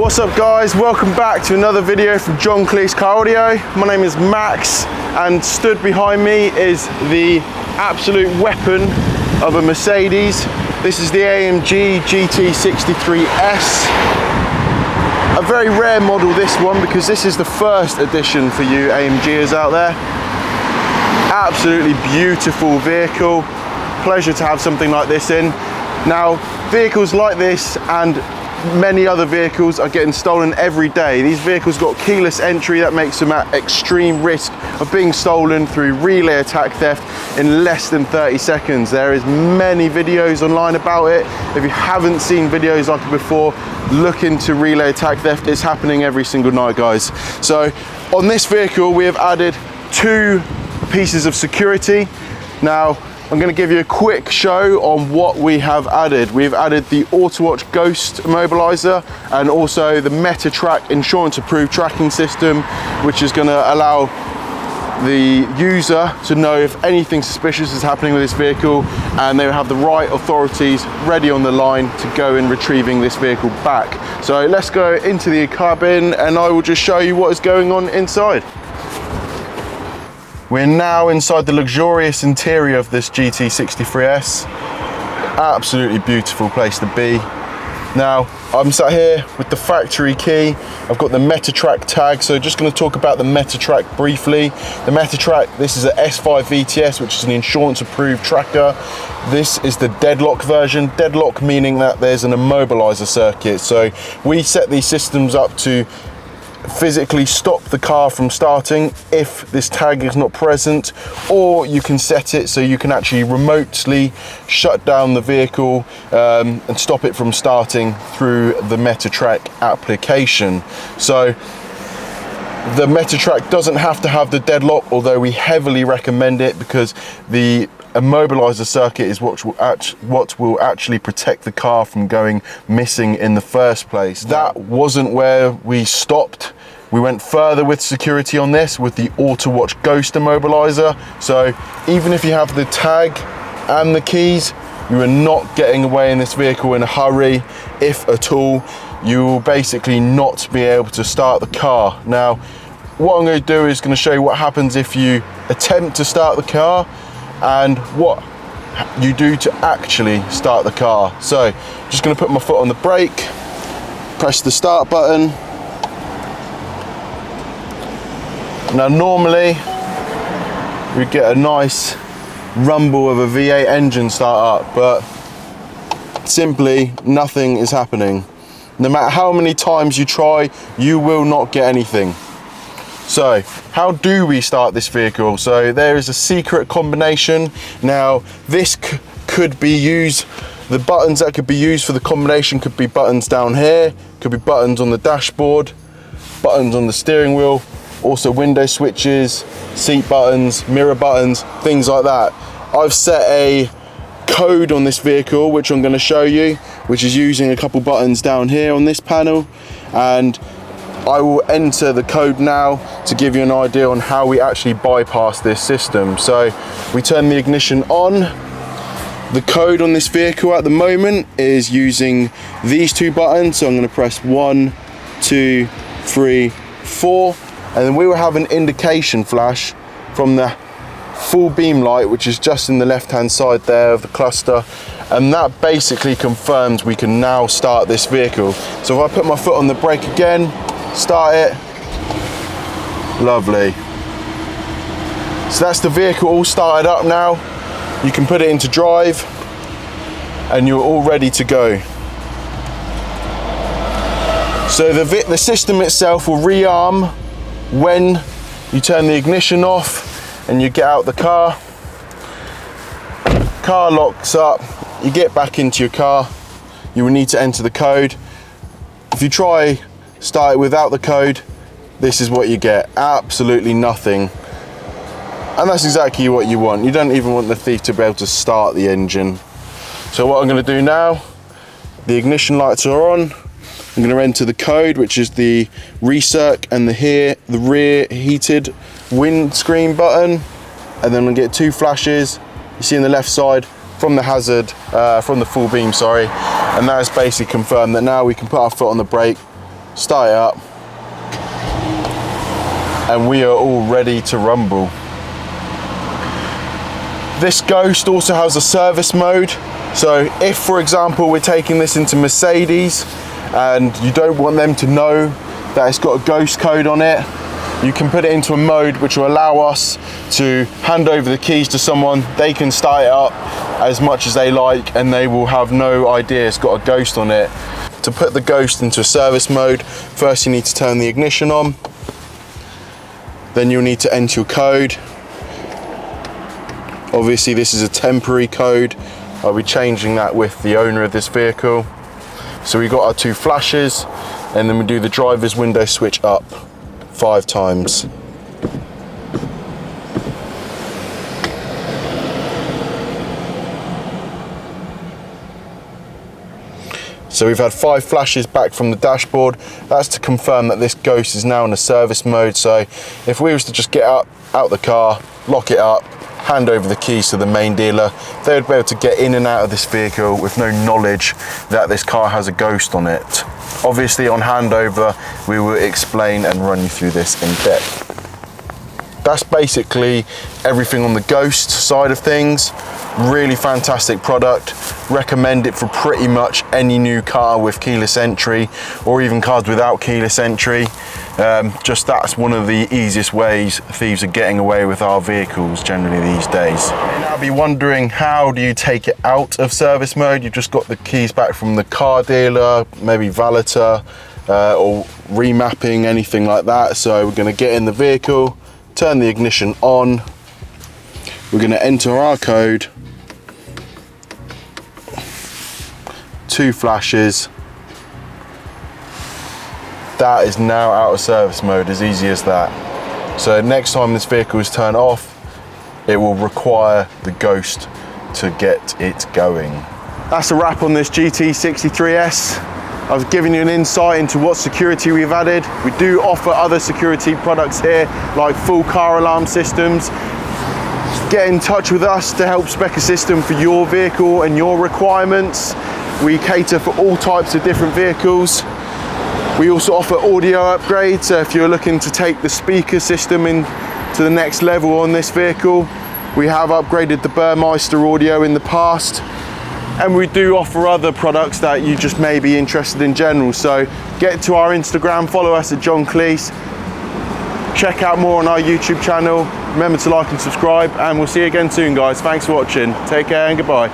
What's up guys, welcome back to another video from John Cleese Car Audio. My name is Max and stood behind me is the absolute weapon of a Mercedes. This is the AMG GT63S. A very rare model, this one, because this is the first edition for you AMGers out there. Absolutely beautiful vehicle. Pleasure to have something like this in. Now, vehicles like this and many other vehicles are getting stolen every day. These vehicles got keyless entry that makes them at extreme risk of being stolen through relay attack theft in less than 30 seconds. There is many videos online about it. If you haven't seen videos like it before, look into relay attack theft. It's happening every single night, guys. So on this vehicle, we have added 2 pieces of security. Now, I'm going to give you a quick show on what we have added. We've added the Autowatch Ghost Immobiliser and also the Metatrak insurance approved tracking system, which is going to allow the user to know if anything suspicious is happening with this vehicle, and they will have the right authorities ready on the line to go in retrieving this vehicle back. So let's go into the cabin and I will just show you what is going on inside. We're now inside the luxurious interior of this GT63S. Absolutely beautiful place to be. Now, I'm sat here with the factory key. I've got the Metatrak tag, so just going to talk about the Metatrak briefly. The Metatrak, this is a S5 VTS, which is an insurance approved tracker. This is the Deadlock version. Deadlock meaning that there's an immobiliser circuit. So we set these systems up to physically stop the car from starting if this tag is not present, or you can set it so you can actually remotely shut down the vehicle and stop it from starting through the Metatrak application. So the Metatrak doesn't have to have the deadlock, although we heavily recommend it because the immobiliser circuit is what will actually protect the car from going missing in the first place. That wasn't where we stopped. We went further with security on this with the Autowatch Ghost Immobiliser. So even if you have the tag and the keys, you are not getting away in this vehicle in a hurry. If at all, you will basically not be able to start the car. Now, what I'm going to do is going to show you what happens if you attempt to start the car and what you do to actually start the car. So just going to put my foot on the brake, press the start button. Now normally we get a nice rumble of a V8 engine start up, but simply nothing is happening. No matter how many times you try, you will not get anything. So how do we start this vehicle? So there is a secret combination. Now this could be used, the buttons that could be used for the combination could be buttons down here, could be buttons on the dashboard, buttons on the steering wheel, also window switches, seat buttons, mirror buttons, things like that. I've set a code on this vehicle which I'm going to show you, which is using a couple buttons down here on this panel, and I will enter the code now to give you an idea on how we actually bypass this system. So we turn the ignition on. The code on this vehicle at the moment is using these 2 buttons. So I'm going to press 1, 2, 3, 4, and then we will have an indication flash from the full beam light, which is just in the left hand side there of the cluster, and that basically confirms we can now start this vehicle. So if I put my foot on the brake again, start it, lovely. So that's the vehicle all started up now. You can put it into drive and you're all ready to go. So the system itself will rearm when you turn the ignition off and you get out the car. Car locks up, you get back into your car, you will need to enter the code. If you try start it without the code, this is what you get, absolutely nothing. And that's exactly what you want. You don't even want the thief to be able to start the engine. So what I'm going to do now, the ignition lights are on. I'm going to enter the code, which is the recirc and the rear heated windscreen button, and then we'll get 2 flashes. You see on the left side from the hazard, from the full beam, sorry, and that has basically confirmed that now we can put our foot on the brake start it up, and we are all ready to rumble. This Ghost also has a service mode. So if, for example, we're taking this into Mercedes and you don't want them to know that it's got a Ghost code on it, you can put it into a mode which will allow us to hand over the keys to someone. They can start it up as much as they like and they will have no idea it's got a Ghost on it. To put the Ghost into a service mode, first you need to turn the ignition on. Then you'll need to enter your code. Obviously this is a temporary code. I'll be changing that with the owner of this vehicle. So we got our 2 flashes, and then we do the driver's window switch up 5 times. So we've had 5 flashes back from the dashboard. That's to confirm that this Ghost is now in a service mode. So if we was to just get out the car, lock it up, hand over the keys to the main dealer, they would be able to get in and out of this vehicle with no knowledge that this car has a Ghost on it. Obviously on handover, we will explain and run you through this in depth. That's basically everything on the Ghost side of things. Really fantastic product. Recommend it for pretty much any new car with keyless entry, or even cars without keyless entry. Just that's one of the easiest ways thieves are getting away with our vehicles generally these days. You'll now be wondering, how do you take it out of service mode? You've just got the keys back from the car dealer, maybe valeter, or remapping, anything like that. So we're going to get in the vehicle, turn the ignition on, we're going to enter our code, 2 flashes. That is now out of service mode, as easy as that. So next time this vehicle is turned off, it will require the Ghost to get it going. That's a wrap on this GT63S. I've given you an insight into what security we've added. We do offer other security products here, like full car alarm systems. Get in touch with us to help spec a system for your vehicle and your requirements. We cater for all types of different vehicles. We also offer audio upgrades, so if you're looking to take the speaker system to the next level on this vehicle, we have upgraded the Burmeister audio in the past, and we do offer other products that you just may be interested in general. So get to our Instagram, follow us at John Cleese, check out more on our YouTube channel, remember to like and subscribe, and we'll see you again soon guys. Thanks for watching, take care and goodbye.